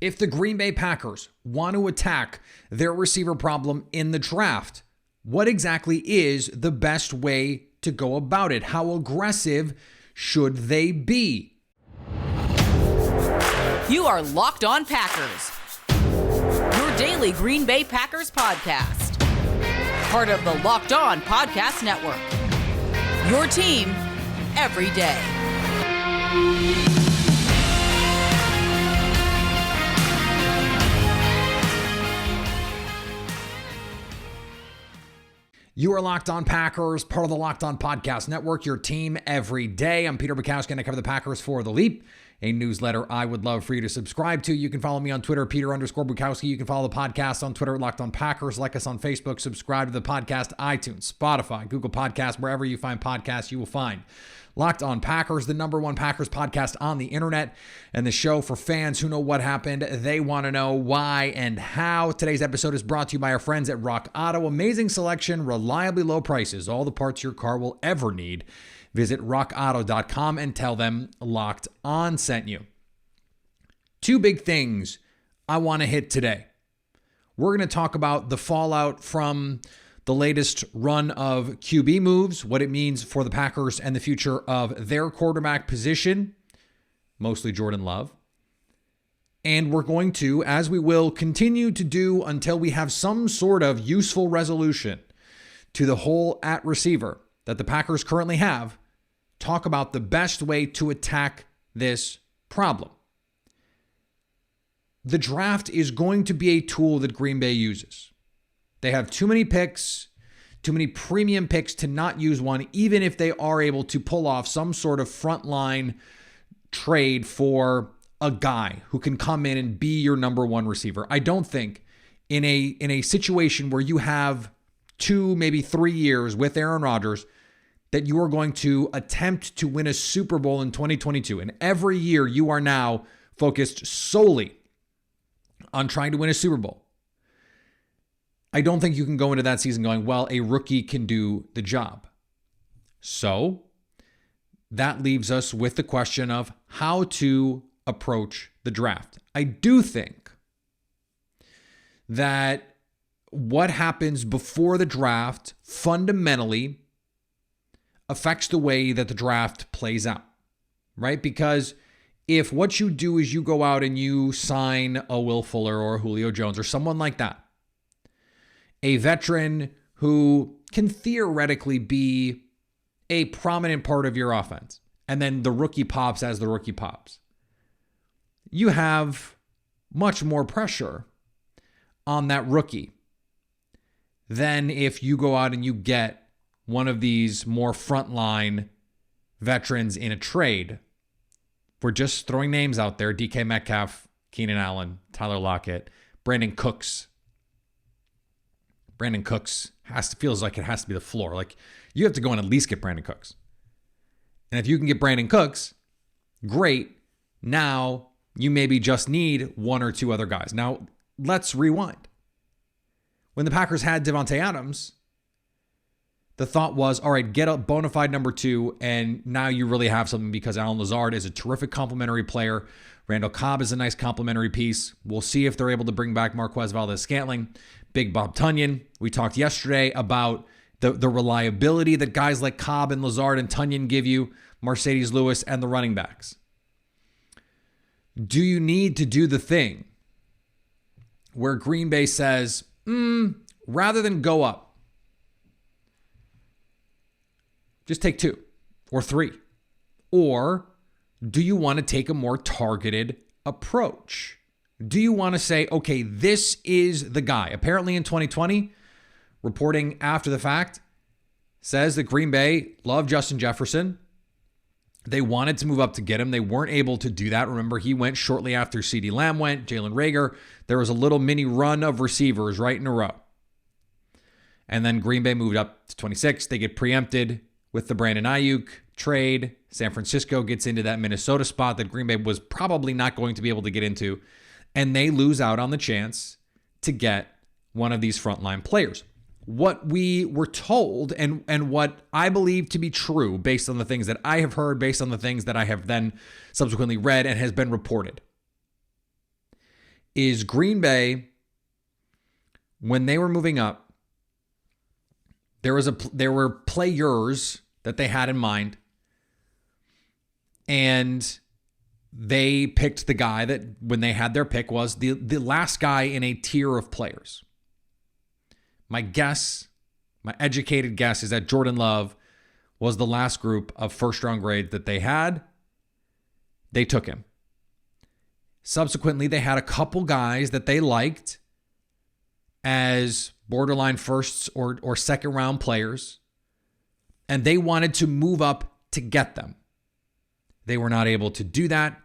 If the Green Bay Packers want to attack their receiver problem in the draft, what exactly is the best way to go about it? How aggressive should they be? You are Locked On Packers, your daily Green Bay Packers podcast. Part of the Locked On Podcast Network, your team every day. You are Locked On Packers, part of the Locked On Podcast Network, your team every day. I'm Peter Bukowski, and I cover the Packers for The Leap, a newsletter I would love for you to subscribe to. You can follow me on Twitter, Peter_Bukowski. You can follow the podcast on Twitter, Locked On Packers. Like us on Facebook. Subscribe to the podcast, iTunes, Spotify, Google Podcasts. Wherever you find podcasts, you will find Locked On Packers, the #1 Packers podcast on the internet, and the show for fans who know what happened. They want to know why and how. Today's episode is brought to you by our friends at Rock Auto. Amazing selection, reliably low prices, all the parts your car will ever need. Visit rockauto.com and tell them Locked On sent you. Two big things I want to hit today. We're going to talk about the fallout from the latest run of QB moves, what it means for the Packers and the future of their quarterback position, mostly Jordan Love. And we're going to, as we will continue to do until we have some sort of useful resolution to the hole at receiver that the Packers currently have, talk about the best way to attack this problem. The draft is going to be a tool that Green Bay uses. They have too many picks, too many premium picks to not use one, even if they are able to pull off some sort of frontline trade for a guy who can come in and be your #1 receiver. I don't think in a situation where you have 2, maybe 3 years with Aaron Rodgers that you are going to attempt to win a Super Bowl in 2022. And every year you are now focused solely on trying to win a Super Bowl. I don't think you can go into that season going, well, a rookie can do the job. So that leaves us with the question of how to approach the draft. I do think that what happens before the draft fundamentally affects the way that the draft plays out, right? Because if what you do is you go out and you sign a Will Fuller or Julio Jones or someone like that, a veteran who can theoretically be a prominent part of your offense, and then the rookie pops as the rookie pops, you have much more pressure on that rookie than if you go out and you get one of these more frontline veterans in a trade. We're just throwing names out there: DK Metcalf, Keenan Allen, Tyler Lockett, Brandon Cooks. Brandon Cooks feels like it has to be the floor. Like, you have to go and at least get Brandon Cooks. And if you can get Brandon Cooks, great. Now you maybe just need 1 or 2 other guys. Now let's rewind. When the Packers had Davante Adams, the thought was, all right, get a bona fide #2, and now you really have something because Allen Lazard is a terrific complementary player. Randall Cobb is a nice complementary piece. We'll see if they're able to bring back Marquez Valdez-Scantling. Big Bob Tunyon. We talked yesterday about the reliability that guys like Cobb and Lazard and Tunyon give you, Mercedes Lewis, and the running backs. Do you need to do the thing where Green Bay says, rather than go up, just take 2 or 3? Or do you want to take a more targeted approach? Do you want to say, okay, this is the guy? Apparently in 2020, reporting after the fact, says that Green Bay loved Justin Jefferson. They wanted to move up to get him. They weren't able to do that. Remember, he went shortly after CeeDee Lamb went, Jalen Reagor. There was a little mini run of receivers right in a row. And then Green Bay moved up to 26. They get preempted with the Brandon Ayuk trade. San Francisco gets into that Minnesota spot that Green Bay was probably not going to be able to get into. And they lose out on the chance to get one of these frontline players. What we were told and what I believe to be true based on the things that I have heard, based on the things that I have then subsequently read and has been reported, is Green Bay, when they were moving up, there were players that they had in mind, and they picked the guy that, when they had their pick, was the last guy in a tier of players. My educated guess is that Jordan Love was the last group of first-round grades that they had. They took him. Subsequently, they had a couple guys that they liked as borderline firsts or second-round players, and they wanted to move up to get them. They were not able to do that.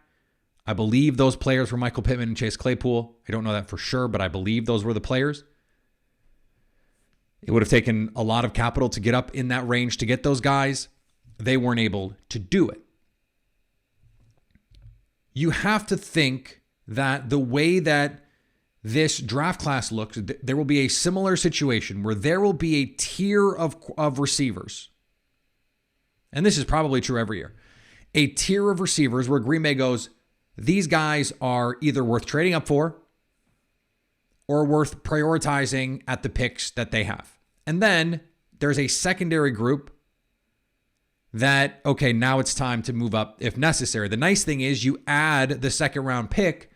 I believe those players were Michael Pittman and Chase Claypool. I don't know that for sure, but I believe those were the players. It would have taken a lot of capital to get up in that range to get those guys. They weren't able to do it. You have to think that the way that this draft class looks, there will be a similar situation where there will be a tier of receivers. And this is probably true every year. A tier of receivers where Green Bay goes, these guys are either worth trading up for or worth prioritizing at the picks that they have. And then there's a secondary group that, okay, now it's time to move up if necessary. The nice thing is you add the second round pick.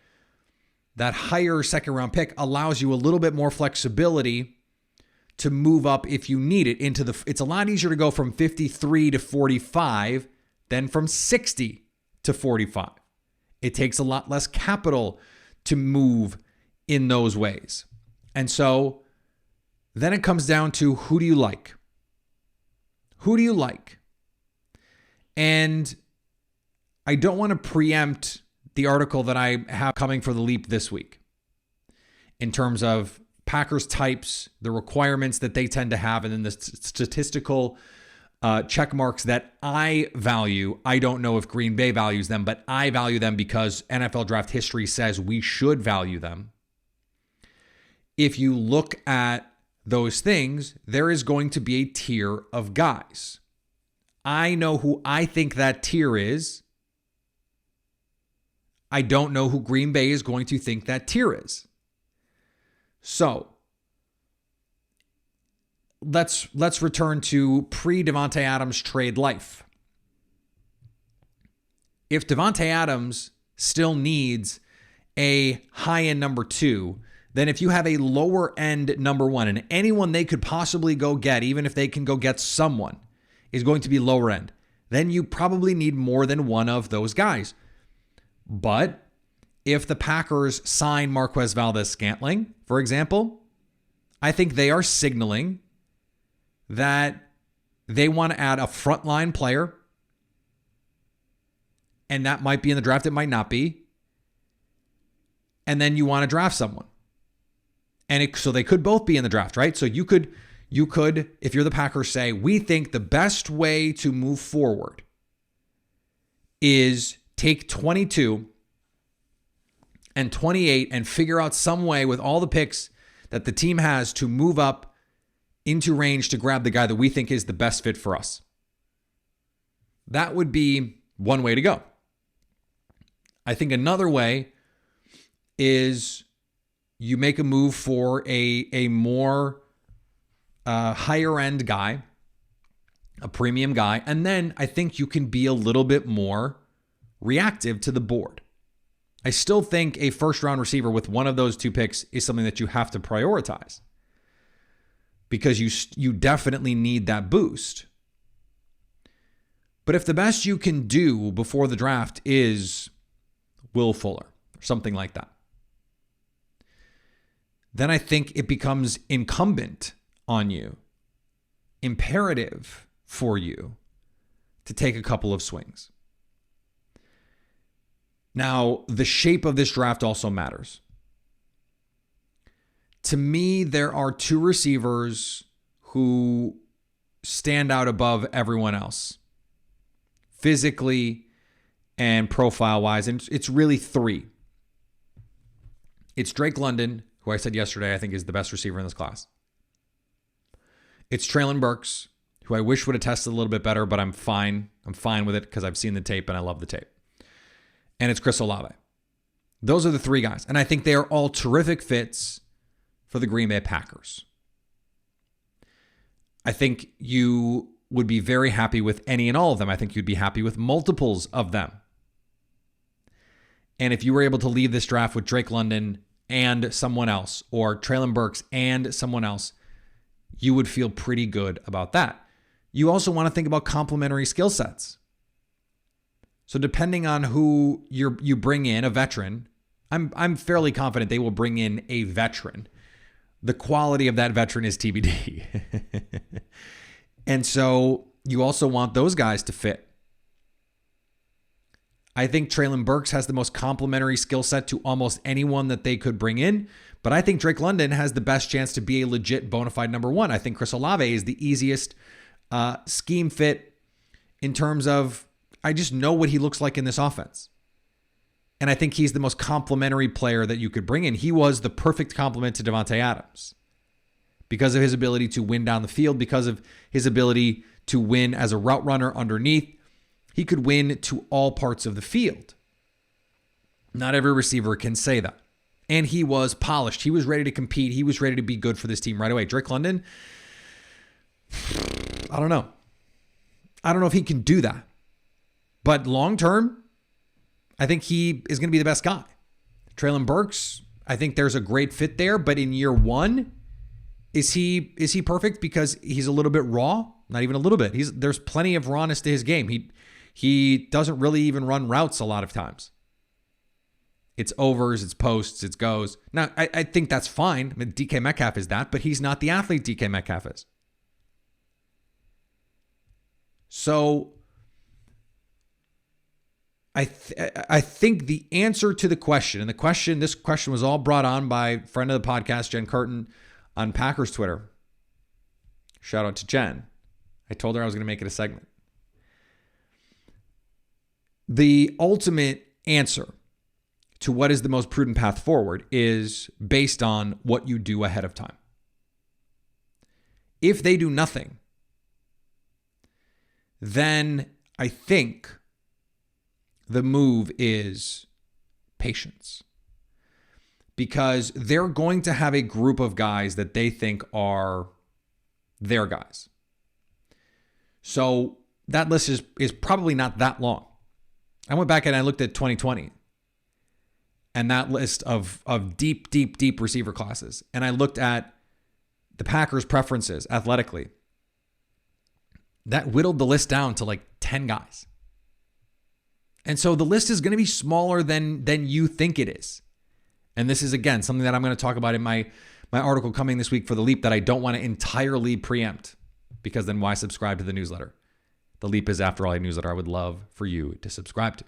That higher second round pick allows you a little bit more flexibility to move up if you need it into it's a lot easier to go from 53 to 45 than from 60 to 45. It takes a lot less capital to move in those ways. And so then it comes down to, who do you like? Who do you like? And I don't want to preempt the article that I have coming for the Leap this week in terms of Packers types, the requirements that they tend to have, and then the statistical check marks that I value. I don't know if Green Bay values them, but I value them because NFL draft history says we should value them. If you look at those things, there is going to be a tier of guys. I know who I think that tier is. I don't know who Green Bay is going to think that tier is. So let's return to pre-Davante Adams trade life. If Davante Adams still needs a high-end number 2, then if you have a lower-end number 1, and anyone they could possibly go get, even if they can go get someone, is going to be lower end, then you probably need more than one of those guys. But if the Packers sign Marquez Valdes-Scantling, for example, I think they are signaling that they want to add a frontline player, and that might be in the draft, it might not be. And then you want to draft someone. And so they could both be in the draft, right? So you could, if you're the Packers, say, we think the best way to move forward is take 22 and 28 and figure out some way with all the picks that the team has to move up into range to grab the guy that we think is the best fit for us. That would be one way to go. I think another way is you make a move for a more higher end guy, a premium guy, and then I think you can be a little bit more reactive to the board. I still think a first round receiver with one of those two picks is something that you have to prioritize because you definitely need that boost. But if the best you can do before the draft is Will Fuller or something like that, then I think it becomes incumbent on you, imperative for you to take a couple of swings. Now, the shape of this draft also matters. To me, there are two receivers who stand out above everyone else, physically and profile-wise, and it's really three. It's Drake London, who I said yesterday I think is the best receiver in this class. It's Treylon Burks, who I wish would have tested a little bit better, but I'm fine. I'm fine with it because I've seen the tape and I love the tape. And it's Chris Olave. Those are the three guys. And I think they are all terrific fits for the Green Bay Packers. I think you would be very happy with any and all of them. I think you'd be happy with multiples of them. And if you were able to leave this draft with Drake London and someone else, or Treylon Burks and someone else, you would feel pretty good about that. You also want to think about complementary skill sets. So depending on who you bring in, a veteran, I'm fairly confident they will bring in a veteran. The quality of that veteran is TBD. And so you also want those guys to fit. I think Treylon Burks has the most complementary skill set to almost anyone that they could bring in. But I think Drake London has the best chance to be a legit bona fide number one. I think Chris Olave is the easiest scheme fit in terms of, I just know what he looks like in this offense. And I think he's the most complementary player that you could bring in. He was the perfect complement to Davante Adams because of his ability to win down the field, because of his ability to win as a route runner underneath. He could win to all parts of the field. Not every receiver can say that. And he was polished. He was ready to compete. He was ready to be good for this team right away. Drake London, I don't know. I don't know if he can do that. But long term, I think he is going to be the best guy. Treylon Burks, I think there's a great fit there. But in year one, is he perfect because he's a little bit raw? Not even a little bit. There's plenty of rawness to his game. He doesn't really even run routes a lot of times. It's overs, it's posts, it's goes. Now, I think that's fine. I mean, DK Metcalf is that, but he's not the athlete DK Metcalf is. So I think the answer to the question, and this question was all brought on by friend of the podcast, Jen Curtin, on Packers Twitter. Shout out to Jen. I told her I was going to make it a segment. The ultimate answer to what is the most prudent path forward is based on what you do ahead of time. If they do nothing, then I think the move is patience. Because they're going to have a group of guys that they think are their guys. So that list is probably not that long. I went back and I looked at 2020 and that list of deep receiver classes. And I looked at the Packers' preferences athletically. That whittled the list down to like 10 guys. And so the list is going to be smaller than you think it is. And this is, again, something that I'm going to talk about in my article coming this week for The Leap that I don't want to entirely preempt, because then why subscribe to the newsletter? The Leap is, after all, a newsletter I would love for you to subscribe to.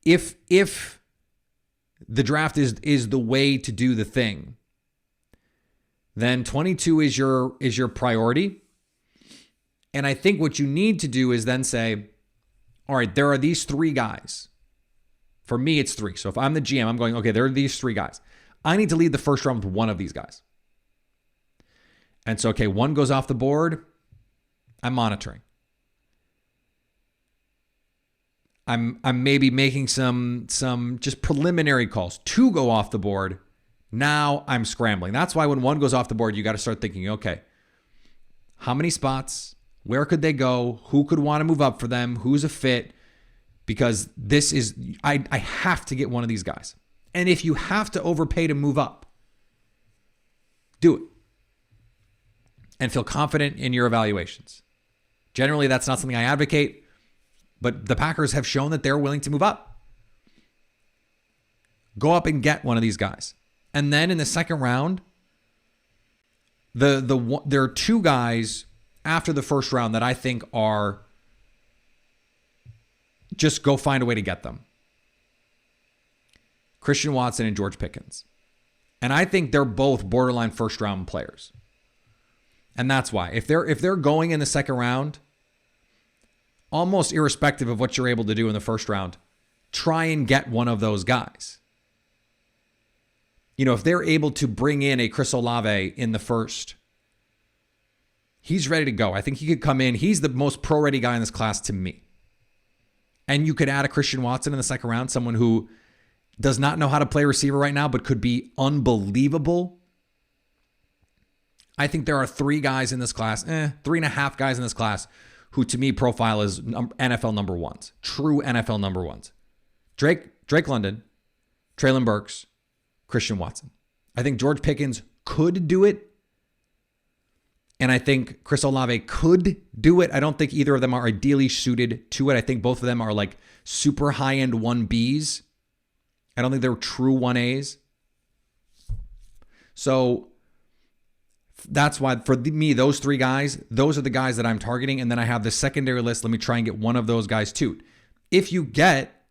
If the draft is the way to do the thing, then 22 is your priority. And I think what you need to do is then say, all right, there are these three guys. For me, it's three. So if I'm the GM, I'm going, okay, there are these three guys. I need to lead the first round with one of these guys. And so, okay, one goes off the board. I'm monitoring. I'm maybe making some just preliminary calls. Two go off the board. Now I'm scrambling. That's why when one goes off the board, you got to start thinking, okay, how many spots? Where could they go? Who could want to move up for them? Who's a fit? Because this is, I have to get one of these guys. And if you have to overpay to move up, do it. And feel confident in your evaluations. Generally, that's not something I advocate, but the Packers have shown that they're willing to move up. Go up and get one of these guys. And then in the second round, there are two guys after the first round that I think are just go find a way to get them. Christian Watson and George Pickens. And I think they're both borderline first round players. And that's why. If they're going in the second round, almost irrespective of what you're able to do in the first round, try and get one of those guys. You know, if they're able to bring in a Chris Olave in the first, he's ready to go. I think he could come in. He's the most pro-ready guy in this class to me. And you could add a Christian Watson in the second round, someone who does not know how to play receiver right now, but could be unbelievable. I think there are 3 guys in this class, 3.5 guys in this class who to me profile as NFL number ones, true NFL number ones. Drake London, Treylon Burks, Christian Watson. I think George Pickens could do it. And I think Chris Olave could do it. I don't think either of them are ideally suited to it. I think both of them are like super high-end 1Bs. I don't think they're true 1As. So that's why, for me, those 3 guys, those are the guys that I'm targeting. And then I have the secondary list. Let me try and get one of those guys too. If you get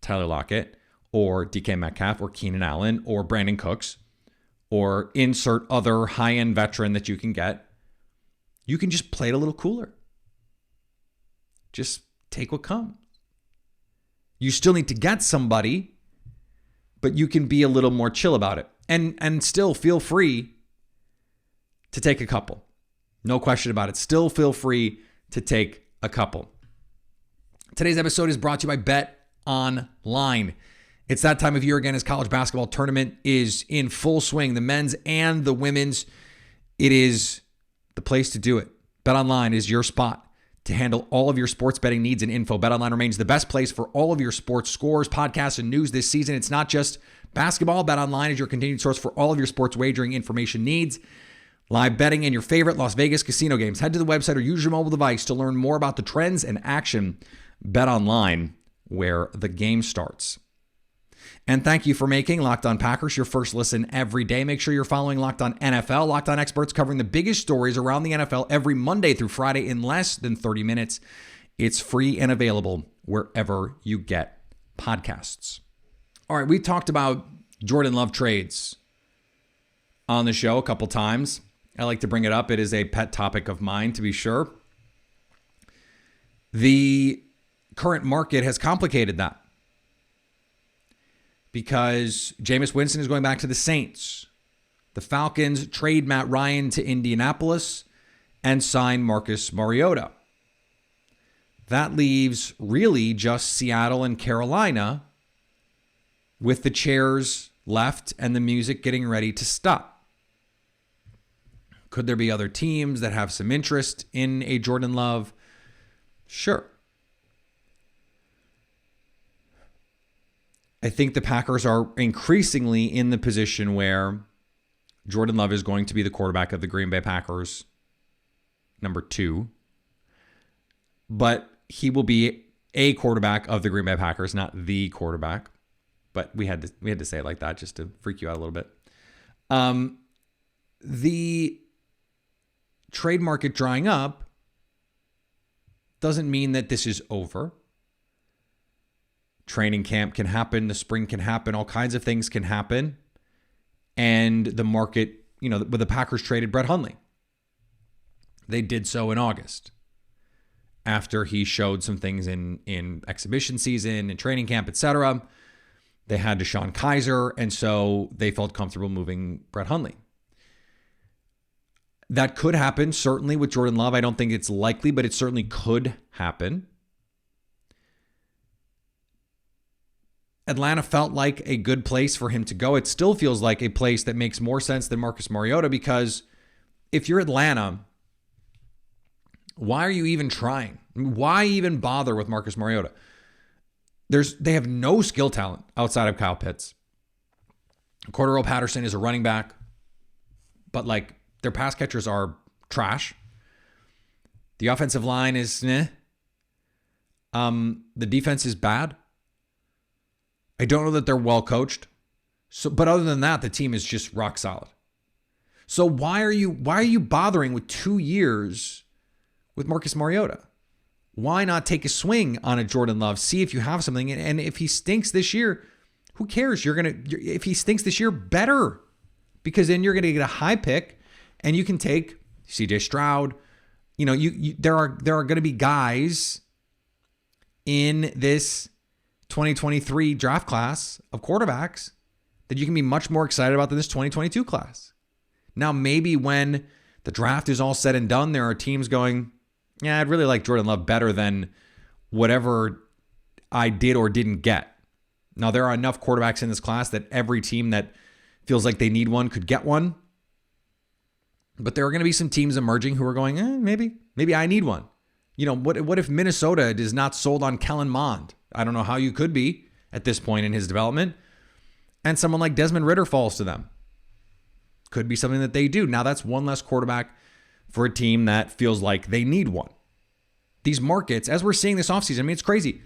Tyler Lockett or DK Metcalf or Keenan Allen or Brandon Cooks or insert other high-end veteran that you can get, you can just play it a little cooler. Just take what comes. You still need to get somebody, but you can be a little more chill about it. And still feel free to take a couple. No question about it. Still feel free to take a couple. Today's episode is brought to you by BetOnline. It's that time of year again as college basketball tournament is in full swing. The men's and the women's. It is the place to do it. BetOnline is your spot to handle all of your sports betting needs and info. BetOnline remains the best place for all of your sports scores, podcasts, and news this season. It's not just basketball. BetOnline is your continued source for all of your sports wagering information needs. Live betting and your favorite Las Vegas casino games. Head to the website or use your mobile device to learn more about the trends and action. BetOnline, where the game starts. And thank you for making Locked On Packers your first listen every day. Make sure you're following Locked On NFL. Locked On experts covering the biggest stories around the NFL every Monday through Friday in less than 30 minutes. It's free and available wherever you get podcasts. All right, we talked about Jordan Love trades on the show a couple times. I like to bring it up. It is a pet topic of mine, to be sure. The current market has complicated that, because Jameis Winston is going back to the Saints. The Falcons trade Matt Ryan to Indianapolis and sign Marcus Mariota. That leaves really just Seattle and Carolina with the chairs left and the music getting ready to stop. Could there be other teams that have some interest in a Jordan Love? Sure. I think the Packers are increasingly in the position where Jordan Love is going to be the quarterback of the Green Bay Packers, number 2. But he will be a quarterback of the Green Bay Packers, not the quarterback. But we had to say it like that just to freak you out a little bit. The trade market drying up doesn't mean that this is over. Training camp can happen. The spring can happen. All kinds of things can happen. And the market, the Packers traded Brett Hundley. They did so in August after he showed some things in exhibition season and training camp, etc. They had Deshaun Kaiser, and so they felt comfortable moving Brett Hundley. That could happen, certainly, with Jordan Love. I don't think it's likely, but it certainly could happen. Atlanta felt like a good place for him to go. It still feels like a place that makes more sense than Marcus Mariota, because if you're Atlanta, why are you even trying? Why even bother with Marcus Mariota? They have no skill talent outside of Kyle Pitts. Cordero Patterson is a running back, but their pass catchers are trash. The offensive line is The defense is bad. I don't know that they're well coached. But other than that, the team is just rock solid. So why are you bothering with 2 years with Marcus Mariota? Why not take a swing on a Jordan Love? See if you have something. And if he stinks this year, who cares? If he stinks this year, better. Because then you're gonna get a high pick and you can take CJ Stroud. There are gonna be guys in this 2023 draft class of quarterbacks that you can be much more excited about than this 2022 class. Now, maybe when the draft is all said and done, there are teams going, yeah, I'd really like Jordan Love better than whatever I did or didn't get. Now, there are enough quarterbacks in this class that every team that feels like they need one could get one. But there are going to be some teams emerging who are going, maybe I need one. What if Minnesota is not sold on Kellen Mond? I don't know how you could be at this point in his development. And someone like Desmond Ridder falls to them. Could be something that they do. Now, that's one less quarterback for a team that feels like they need one. These markets, as we're seeing this offseason, it's crazy.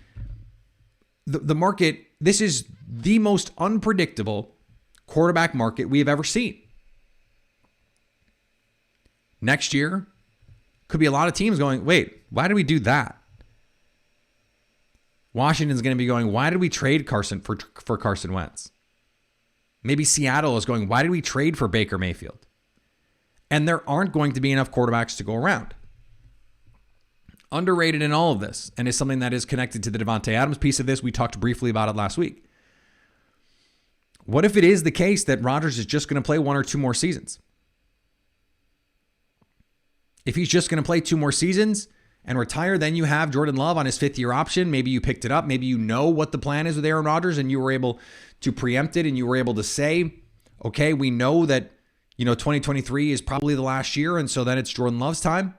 The market, this is the most unpredictable quarterback market we have ever seen. Next year, could be a lot of teams going, wait, why did we do that? Washington's going to be going, why did we trade Carson for Carson Wentz? Maybe Seattle is going, why did we trade for Baker Mayfield? And there aren't going to be enough quarterbacks to go around. Underrated in all of this, and is something that is connected to the Davante Adams piece of this. We talked briefly about it last week. What if it is the case that Rodgers is just going to play 1 or 2 more seasons? If he's just going to play 2 more seasons and retire, then you have Jordan Love on his 5th-year option. Maybe you picked it up. Maybe you know what the plan is with Aaron Rodgers and you were able to preempt it and you were able to say, okay, we know that 2023 is probably the last year, and so then it's Jordan Love's time.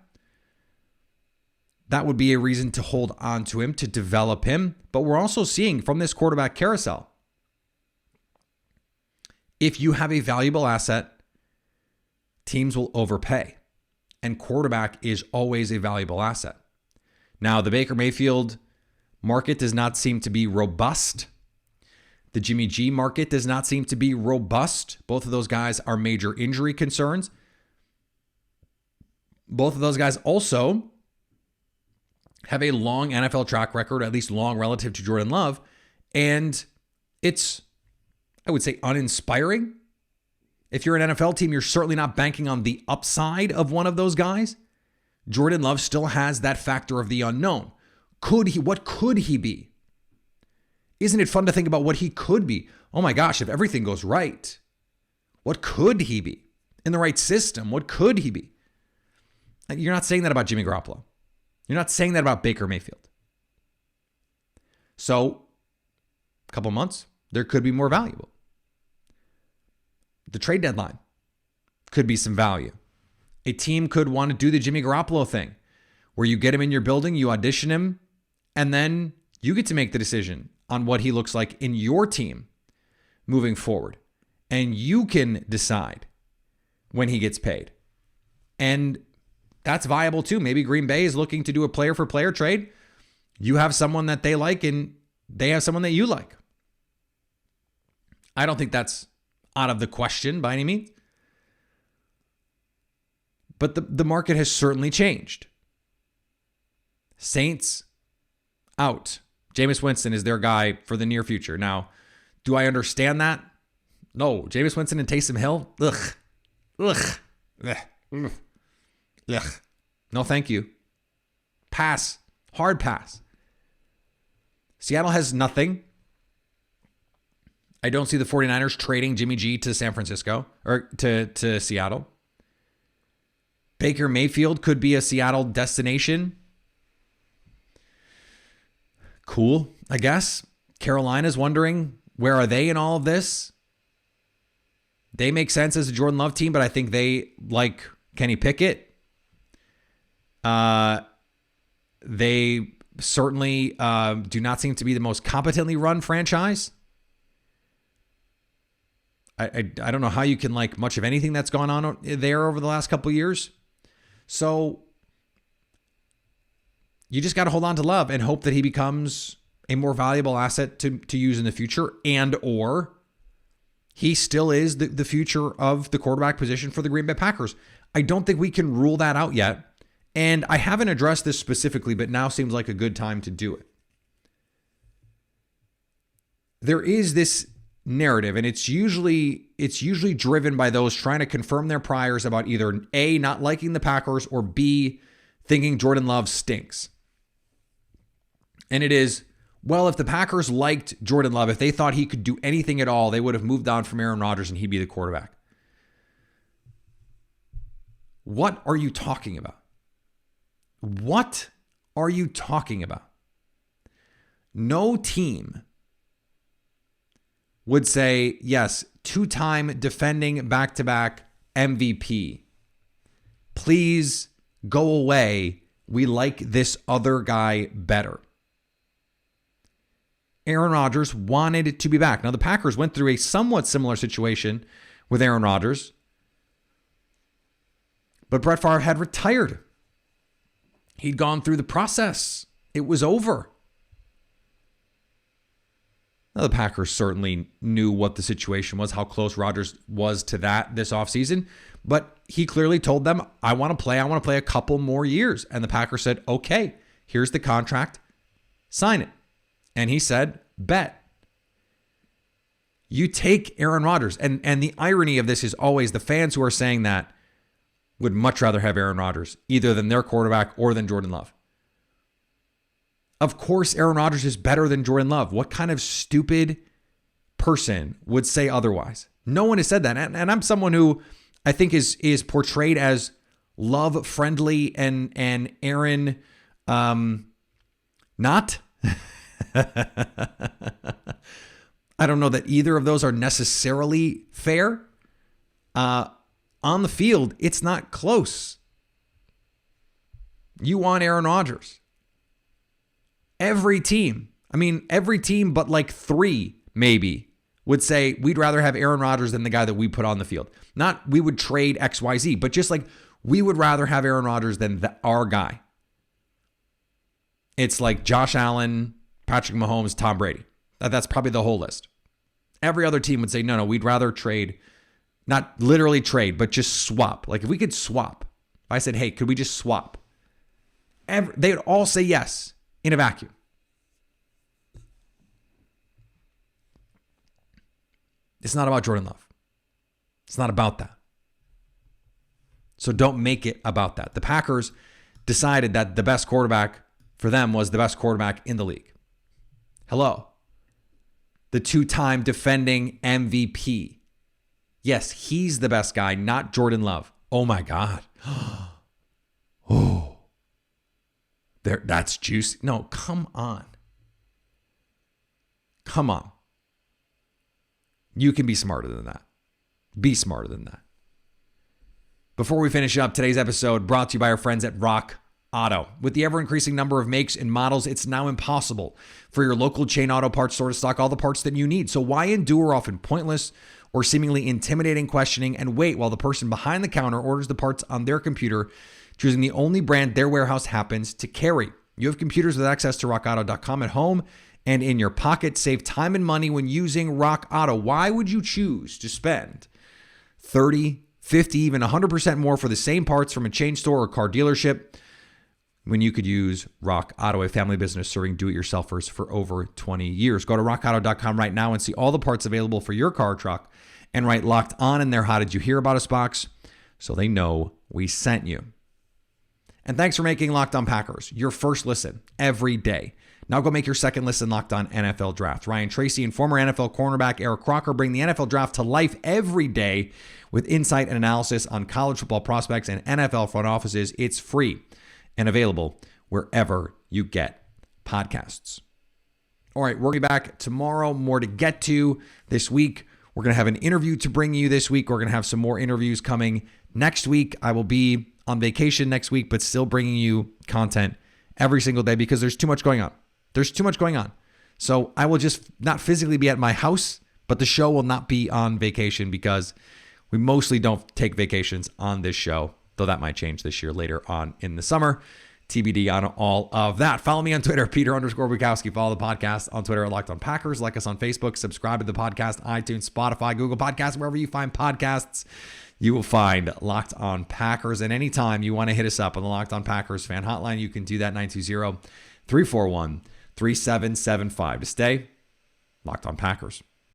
That would be a reason to hold on to him, to develop him. But we're also seeing from this quarterback carousel, if you have a valuable asset, teams will overpay. And quarterback is always a valuable asset. Now, the Baker Mayfield market does not seem to be robust. The Jimmy G market does not seem to be robust. Both of those guys are major injury concerns. Both of those guys also have a long NFL track record, at least long relative to Jordan Love. And it's, I would say, uninspiring. If you're an NFL team, you're certainly not banking on the upside of one of those guys. Jordan Love still has that factor of the unknown. What could he be? Isn't it fun to think about what he could be? Oh my gosh, if everything goes right, what could he be? In the right system, what could he be? You're not saying that about Jimmy Garoppolo. You're not saying that about Baker Mayfield. So, a couple months, there could be more valuable. The trade deadline could be some value. A team could want to do the Jimmy Garoppolo thing, where you get him in your building, you audition him, and then you get to make the decision on what he looks like in your team moving forward. And you can decide when he gets paid. And that's viable too. Maybe Green Bay is looking to do a player-for-player trade. You have someone that they like, and they have someone that you like. I don't think that's out of the question by any means. But the market has certainly changed. Saints out. Jameis Winston is their guy for the near future. Now, do I understand that? No. Jameis Winston and Taysom Hill? Ugh. No, thank you. Pass. Hard pass. Seattle has nothing. I don't see the 49ers trading Jimmy G to San Francisco or to Seattle. Baker Mayfield could be a Seattle destination. Cool, I guess. Carolina's wondering, where are they in all of this? They make sense as a Jordan Love team, but I think they like Kenny Pickett. They certainly do not seem to be the most competently run franchise. I don't know how you can like much of anything that's gone on there over the last couple of years. So you just got to hold on to Love and hope that he becomes a more valuable asset to use in the future, and or he still is the future of the quarterback position for the Green Bay Packers. I don't think we can rule that out yet. And I haven't addressed this specifically, but now seems like a good time to do it. There is this narrative, and it's usually driven by those trying to confirm their priors about either A, not liking the Packers, or B, thinking Jordan Love stinks. And it is, well, if the Packers liked Jordan Love, if they thought he could do anything at all, they would have moved on from Aaron Rodgers and he'd be the quarterback. What are you talking about? What are you talking about? no team would say, yes, 2-time defending back-to-back MVP, please go away. We like this other guy better. Aaron Rodgers wanted to be back. Now, the Packers went through a somewhat similar situation with Aaron Rodgers, but Brett Favre had retired. He'd gone through the process. It was over. Now, the Packers certainly knew what the situation was, how close Rodgers was to that this offseason, but he clearly told them, I want to play a couple more years. And the Packers said, okay, here's the contract, sign it. And he said, bet. You take Aaron Rodgers. And the irony of this is always the fans who are saying that would much rather have Aaron Rodgers, either than their quarterback or than Jordan Love. Of course, Aaron Rodgers is better than Jordan Love. What kind of stupid person would say otherwise? No one has said that. And I'm someone who I think is portrayed as love friendly and Aaron not. I don't know that either of those are necessarily fair. On the field, it's not close. You want Aaron Rodgers. Every team but like 3 maybe would say we'd rather have Aaron Rodgers than the guy that we put on the field. Not we would trade XYZ, but just like we would rather have Aaron Rodgers than our guy. It's like Josh Allen, Patrick Mahomes, Tom Brady. That's probably the whole list. Every other team would say, no, we'd rather trade, not literally trade, but just swap. Like if we could swap, if I said, hey, could we just swap? They would all say yes in a vacuum. It's not about Jordan Love. It's not about that. So don't make it about that. The Packers decided that the best quarterback for them was the best quarterback in the league. Hello. The 2-time defending MVP. Yes, he's the best guy, not Jordan Love. Oh my God. Oh. That's juicy. No, come on. Come on. You can be smarter than that. Be smarter than that. Before we finish up, today's episode brought to you by our friends at Rock Auto. With the ever-increasing number of makes and models, it's now impossible for your local chain auto parts store to stock all the parts that you need. So why endure often pointless or seemingly intimidating questioning and wait while the person behind the counter orders the parts on their computer, choosing the only brand their warehouse happens to carry? You have computers with access to rockauto.com at home and in your pocket. Save time and money when using Rock Auto. Why would you choose to spend 30, 50, even 100% more for the same parts from a chain store or car dealership when you could use Rock Auto, a family business serving do-it-yourselfers for over 20 years? Go to rockauto.com right now and see all the parts available for your car or truck and write Locked On in their How Did You Hear About Us box so they know we sent you. And thanks for making Locked On Packers your first listen every day. Now go make your second listen Locked On NFL Draft. Ryan Tracy and former NFL cornerback Eric Crocker bring the NFL Draft to life every day with insight and analysis on college football prospects and NFL front offices. It's free and available wherever you get podcasts. All right, we'll be back tomorrow. More to get to this week. We're going to have an interview to bring you this week. We're going to have some more interviews coming next week. I will be on vacation next week, but still bringing you content every single day because there's too much going on. There's too much going on. So I will just not physically be at my house, but the show will not be on vacation because we mostly don't take vacations on this show, though that might change this year later on in the summer. TBD on all of that. Follow me on Twitter, Peter_Bukowski. Follow the podcast on Twitter at Locked On Packers. Like us on Facebook. Subscribe to the podcast, iTunes, Spotify, Google Podcasts, wherever you find podcasts. You will find Locked On Packers. And anytime you want to hit us up on the Locked On Packers fan hotline, you can do that 920-341-3775 to stay Locked On Packers.